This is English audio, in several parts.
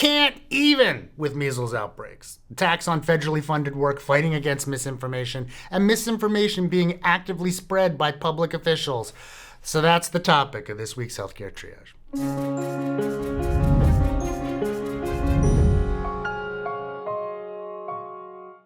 can't even with measles outbreaks. Attacks on federally funded work fighting against misinformation, and misinformation being actively spread by public officials. So that's the topic of this week's Healthcare Triage.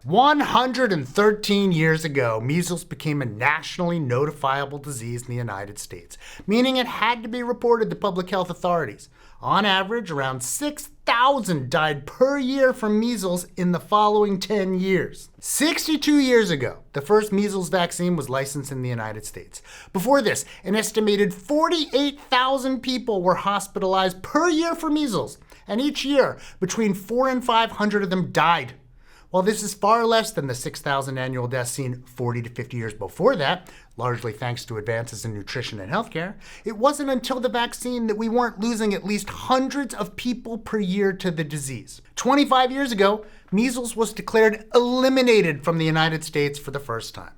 113 years ago, measles became a nationally notifiable disease in the United States, meaning it had to be reported to public health authorities. On average, around 6,000 died per year from measles in the following 10 years. 62 years ago, the first measles vaccine was licensed in the United States. Before this, an estimated 48,000 people were hospitalized per year for measles, and each year, between 400 and 500 of them died. While this is far less than the 6,000 annual deaths seen 40 to 50 years before that, largely thanks to advances in nutrition and healthcare, it wasn't until the vaccine that we weren't losing at least hundreds of people per year to the disease. 25 years ago, measles was declared eliminated from the United States for the first time.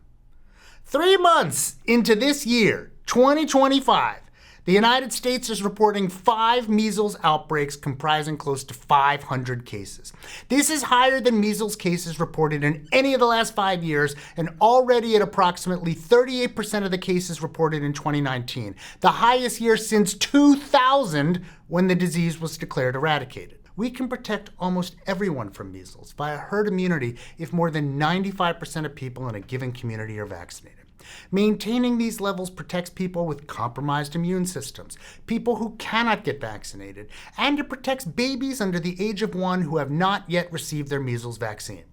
3 months into this year, 2025, the United States is reporting 5 measles outbreaks comprising close to 500 cases. This is higher than measles cases reported in any of the last 5 years, and already at approximately 38% of the cases reported in 2019, the highest year since 2000 when the disease was declared eradicated. We can protect almost everyone from measles via herd immunity if more than 95% of people in a given community are vaccinated. Maintaining these levels protects people with compromised immune systems, people who cannot get vaccinated, and it protects babies under the age of 1 who have not yet received their measles vaccine.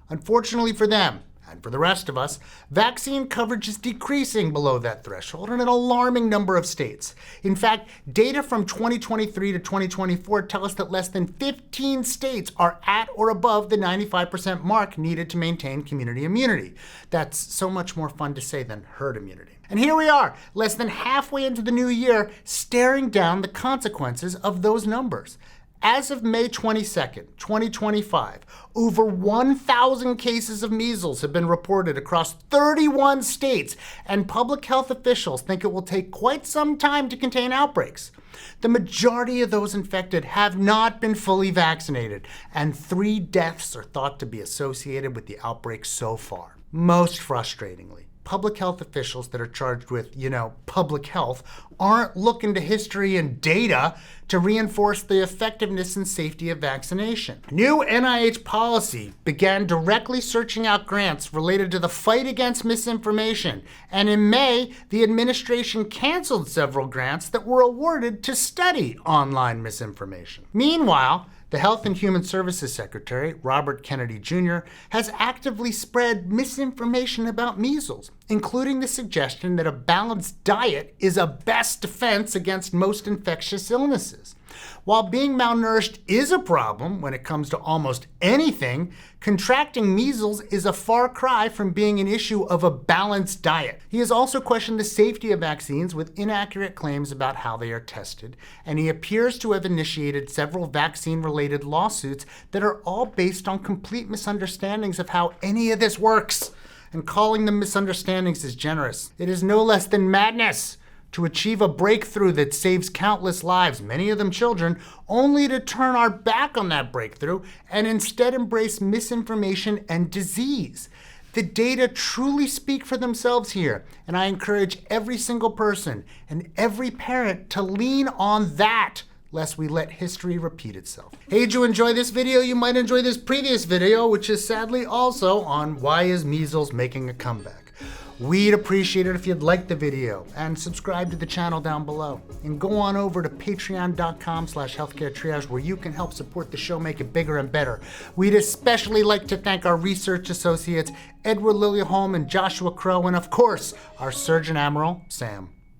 Unfortunately for them, and for the rest of us, vaccine coverage is decreasing below that threshold in an alarming number of states. In fact, data from 2023 to 2024 tell us that less than 15 states are at or above the 95% mark needed to maintain community immunity. That's so much more fun to say than herd immunity. And here we are, less than halfway into the new year, staring down the consequences of those numbers. As of May 22nd, 2025, over 1,000 cases of measles have been reported across 31 states, and public health officials think it will take quite some time to contain outbreaks. The majority of those infected have not been fully vaccinated, and 3 deaths are thought to be associated with the outbreak so far. Most frustratingly, public health officials that are charged with, public health aren't looking to history and data to reinforce the effectiveness and safety of vaccination. New NIH policy began directly searching out grants related to the fight against misinformation, and in May, the administration canceled several grants that were awarded to study online misinformation. Meanwhile, the Health and Human Services Secretary, Robert Kennedy Jr., has actively spread misinformation about measles, including the suggestion that a balanced diet is a best defense against most infectious illnesses. While being malnourished is a problem when it comes to almost anything, contracting measles is a far cry from being an issue of a balanced diet. He has also questioned the safety of vaccines with inaccurate claims about how they are tested, and he appears to have initiated several vaccine-related lawsuits that are all based on complete misunderstandings of how any of this works. And calling them misunderstandings is generous. It is no less than madness to achieve a breakthrough that saves countless lives, many of them children, only to turn our back on that breakthrough and instead embrace misinformation and disease. The data truly speak for themselves here, and I encourage every single person and every parent to lean on that, lest we let history repeat itself. Hey, did you enjoy this video? You might enjoy this previous video, which is sadly also on why is measles making a comeback. We'd appreciate it if you'd like the video and subscribe to the channel down below. And go on over to patreon.com/healthcaretriage where you can help support the show, make it bigger and better. We'd especially like to thank our research associates, Edward Lilliholm and Joshua Crow, and of course, our Surgeon Admiral, Sam.